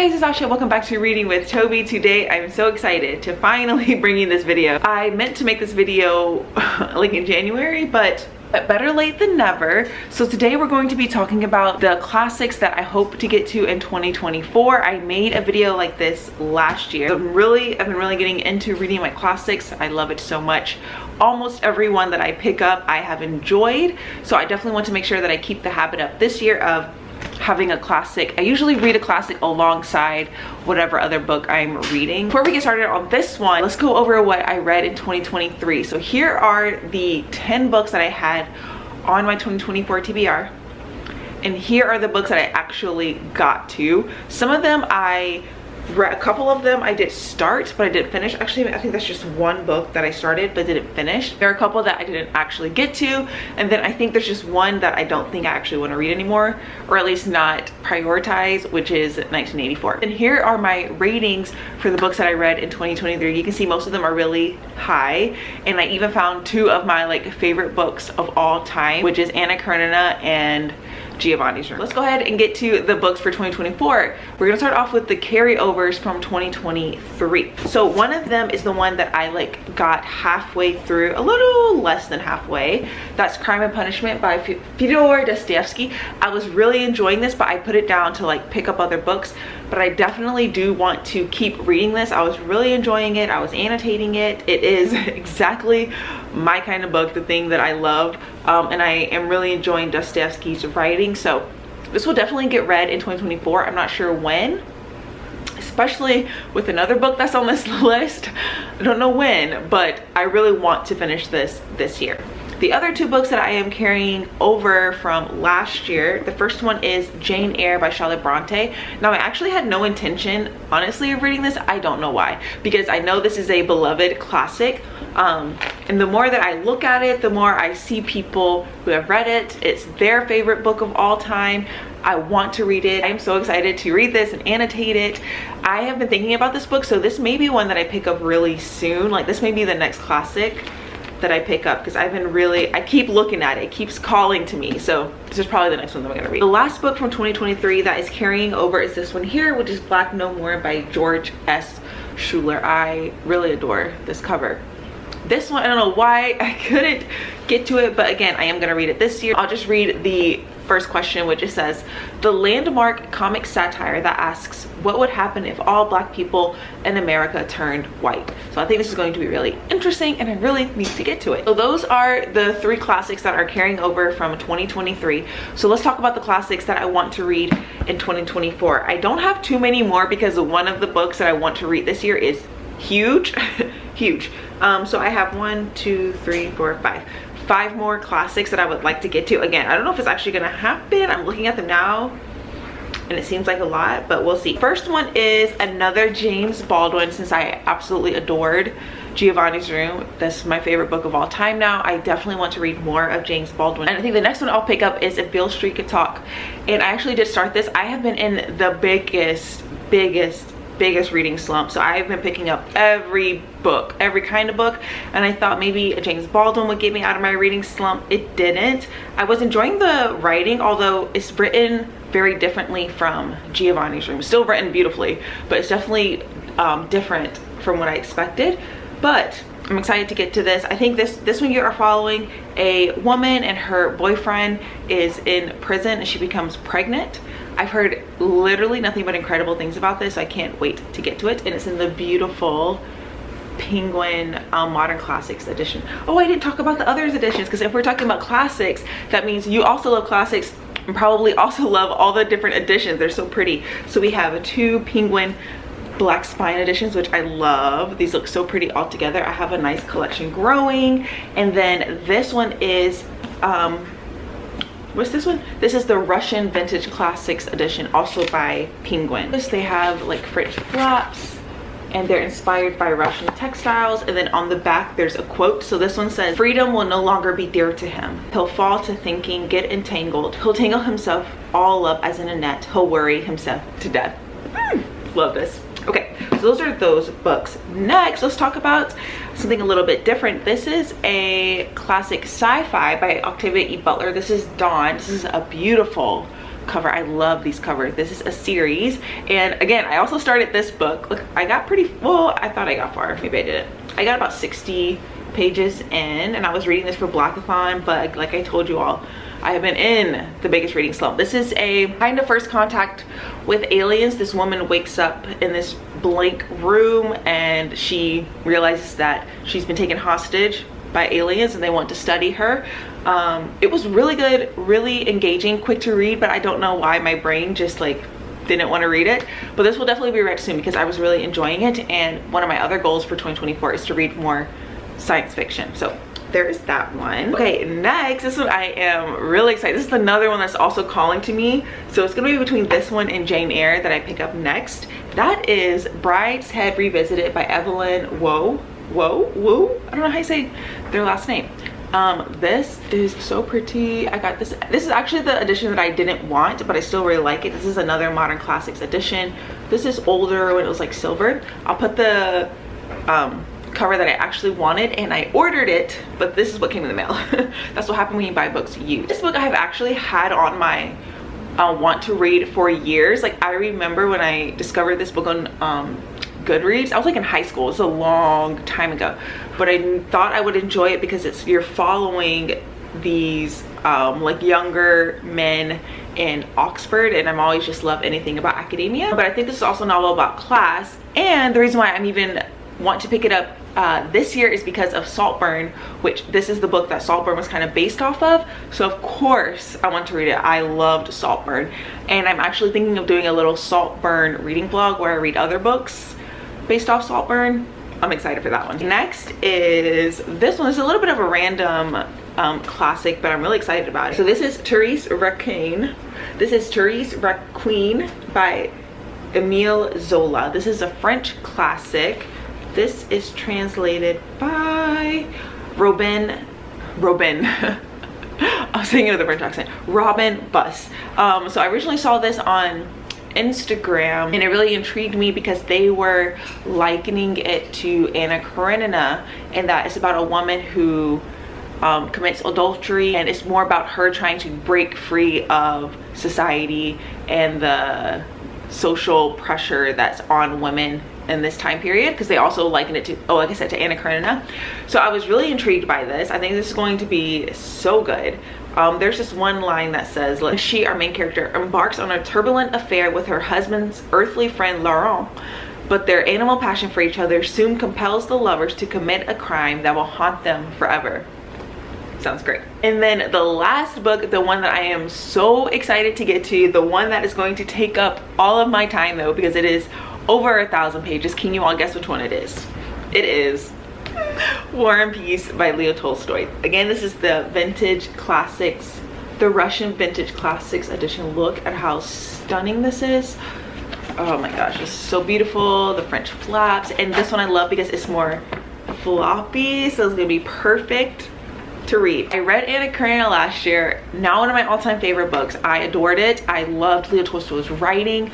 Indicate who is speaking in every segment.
Speaker 1: Hey guys, it's Asha. Welcome back to Reading with Toby. Today I'm so excited to finally bring you this video. I meant to make this video like in January, but better late than never. So today we're going to be talking about the classics that I hope to get to in 2024. I made a video like this last year. I've been really getting into reading my classics. I love it so much. Almost every one that I pick up I have enjoyed, so I definitely want to make sure that I keep the habit up this year of having a classic. I usually read a classic alongside whatever other book I'm reading. Before we get started on this one, let's go over what I read in 2023. So here are the 10 books that I had on my 2024 TBR, and here are the books that I actually got to. Some of them I read, a couple of them I did start but I didn't finish. Actually, I think that's just one book that I started but didn't finish. There are a couple that I didn't actually get to, and then I think there's just one that I don't think I actually want to read anymore, or at least not prioritize, which is 1984. And here are my ratings for the books that I read in 2023. You can see most of them are really high, and I even found two of my favorite books of all time, which is Anna Karenina and Giovanni's Room. Let's go ahead and get to the books for 2024. We're gonna start off with the carryovers from 2023. So one of them is the one that I got halfway through, a little less than halfway. That's Crime and Punishment by Fyodor Dostoevsky. I was really enjoying this, but I put it down to pick up other books. But I definitely do want to keep reading this. I was really enjoying it. I was annotating it. It is exactly my kind of book, the thing that I love, and I am really enjoying Dostoevsky's writing. So this will definitely get read in 2024. I'm not sure when, especially with another book that's on this list. I don't know when, but I really want to finish this year. The other two books that I am carrying over from last year, the first one is Jane Eyre by Charlotte Bronte. Now I actually had no intention, honestly, of reading this. I don't know why, because I know this is a beloved classic, and the more that I look at it, the more I see people who have read it. It's their favorite book of all time. I want to read it. I'm so excited to read this and annotate it. I have been thinking about this book, so this may be one that I pick up really soon. This may be the next classic that I pick up, because I've been I keep looking at it. It keeps calling to me. So this is probably the next one that I'm gonna read. The last book from 2023 that is carrying over is this one here, which is Black No More by George S. Schuler. I really adore this cover. This one, I don't know why I couldn't get to it, but again, I am gonna read it this year. I'll just read the first question, which it says, the landmark comic satire that asks what would happen if all Black people in America turned white. So I think this is going to be really interesting, and I really need to get to it. So those are the three classics that are carrying over from 2023. So let's talk about the classics that I want to read in 2024. I don't have too many more, because one of the books that I want to read this year is huge. Huge. So I have 5 more classics that I would like to get to. Again, I don't know if it's actually gonna happen. I'm looking at them now and it seems like a lot, but we'll see. First one is another James Baldwin, since I absolutely adored Giovanni's Room. That's my favorite book of all time now. I definitely want to read more of James Baldwin. And I think the next one I'll pick up is If Beale Street Could Talk. And I actually did start this. I have been in the biggest reading slump, so I've been picking up every book, every kind of book, and I thought maybe a James Baldwin would get me out of my reading slump. It didn't. I was enjoying the writing, although it's written very differently from Giovanni's Room. It's still written beautifully, but it's definitely different from what I expected. But I'm excited to get to this. I think this one you are following a woman, and her boyfriend is in prison and she becomes pregnant. I've heard literally nothing but incredible things about this, so I can't wait to get to it. And it's in the beautiful Penguin Modern Classics edition. Oh, I didn't talk about the others editions, because if we're talking about classics, that means you also love classics and probably also love all the different editions. They're so pretty. So we have 2 Penguin Black Spine editions, which I love. These look so pretty all together. I have a nice collection growing. And then this one is what's this one? This is the Russian Vintage Classics edition, also by Penguin. They have French flaps, and they're inspired by Russian textiles. And then on the back there's a quote. So this one says, freedom will no longer be dear to him. He'll fall to thinking, get entangled. He'll tangle himself all up as in a net. He'll worry himself to death. Love this. Okay, so those are those books. Next, let's talk about something a little bit different. This is a classic sci-fi by Octavia E. Butler. This is Dawn. This is a beautiful cover. I love these covers. This is a series, and again, I also started this book. Look, I got pretty, well, I thought I got far. Maybe I didn't. I got about 60 pages in, and I was reading this for Blackathon, but like I told you all, I have been in the biggest reading slump. This is a kind of first contact with aliens. This woman wakes up in this blank room and she realizes that she's been taken hostage by aliens and they want to study her. It was really good, really engaging, quick to read, but I don't know why my brain just like didn't want to read it. But this will definitely be read soon because I was really enjoying it, and one of my other goals for 2024 is to read more science fiction. So there's that one. Okay, next, this one I am really excited. This is another one that's also calling to me. So it's gonna be between this one and Jane Eyre that I pick up next. That is Brideshead Revisited by Evelyn Waugh. I don't know how you say their last name. This is so pretty. I got this. This is actually the edition that I didn't want, but I still really like it. This is another Modern Classics edition. This is older when it was like silver. I'll put the cover that I actually wanted, and I ordered it, but this is what came in the mail. That's what happened when you buy books used. This book I have actually had on my want to read for years. Like, I remember when I discovered this book on Goodreads. I was like in high school. It's a long time ago, but I thought I would enjoy it because you're following these like younger men in Oxford, and I'm always just love anything about academia. But I think this is also a novel about class, and the reason why I'm even want to pick it up this year is because of Saltburn, which this is the book that Saltburn was kind of based off of. So of course I want to read it. I loved Saltburn, and I'm actually thinking of doing a little Saltburn reading vlog where I read other books based off Saltburn. I'm excited for that one. Next is this one. It's a little bit of a random classic, but I'm really excited about it. So this is Therese Raquin. This is Therese Raquin by Emile Zola. This is a French classic. This is translated by Robin. I was saying it with a French accent. Robin Buss. So I originally saw this on Instagram, and it really intrigued me because they were likening it to Anna Karenina, and that it's about a woman who commits adultery, and it's more about her trying to break free of society and the social pressure that's on women in this time period, because they also liken it to, oh, like I said, to Anna Karenina. So I was really intrigued by this. I think this is going to be so good. There's this one line that says, like, she, our main character, embarks on a turbulent affair with her husband's earthly friend Laurent, but their animal passion for each other soon compels the lovers to commit a crime that will haunt them forever. Sounds great. And then the last book, the one that I am so excited to get to, the one that is going to take up all of my time though, because it is over 1,000 pages. Can you all guess which one it is? It is War and Peace by Leo Tolstoy. Again, this is the vintage classics, the Russian vintage classics edition. Look at how stunning this is. Oh my gosh, it's so beautiful. The French flaps, and this one I love because it's more floppy, so it's gonna be perfect to read. I read Anna Karenina last year. Now one of my all-time favorite books. I adored it. I loved Leo Tolstoy's writing.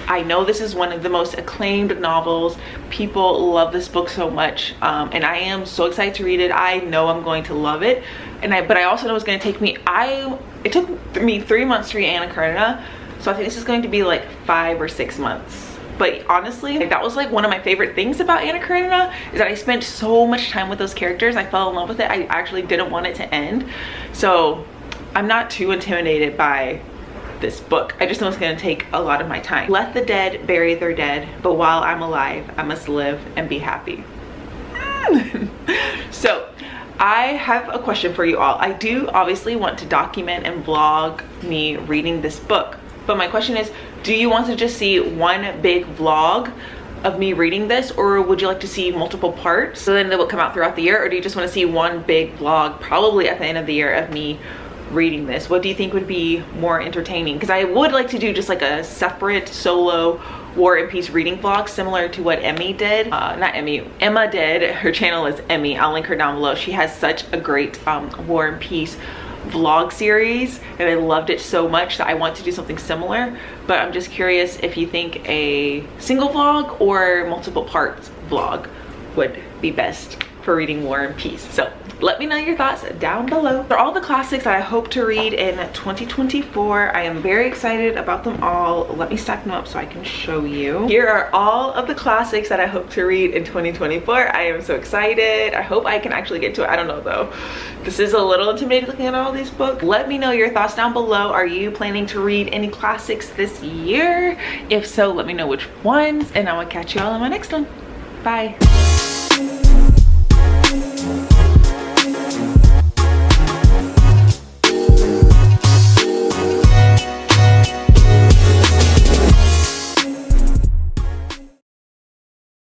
Speaker 1: I know this is one of the most acclaimed novels. People love this book so much, and I am so excited to read it. I know I'm going to love it, but I also know it's going to take me, it took me 3 months to read Anna Karenina, so I think this is going to be like 5 or 6 months. But honestly, that was like one of my favorite things about Anna Karenina, is that I spent so much time with those characters. I fell in love with it. I actually didn't want it to end, so I'm not too intimidated by this book. I just know it's gonna take a lot of my time. Let the dead bury their dead, but while I'm alive, I must live and be happy. So I have a question for you all. I do obviously want to document and vlog me reading this book, but my question is, do you want to just see one big vlog of me reading this, or would you like to see multiple parts so then they will come out throughout the year, or do you just want to see one big vlog probably at the end of the year of me reading this? What do you think would be more entertaining? Because I would like to do just like a separate solo War and Peace reading vlog, similar to what Emmy did. Emma did. Her channel is Emmy. I'll link her down below. She has such a great War and Peace vlog series, and I loved it so much that I want to do something similar. But I'm just curious if you think a single vlog or multiple parts vlog would be best for reading War and Peace. So let me know your thoughts down below. For all the classics that I hope to read in 2024, I am very excited about them all. Let me stack them up so I can show you. Here are all of the classics that I hope to read in 2024. I am so excited. I hope I can actually get to it. I don't know though. This is a little intimidating looking at all these books. Let me know your thoughts down below. Are you planning to read any classics this year? If so, let me know which ones, and I will catch you all in my next one. Bye.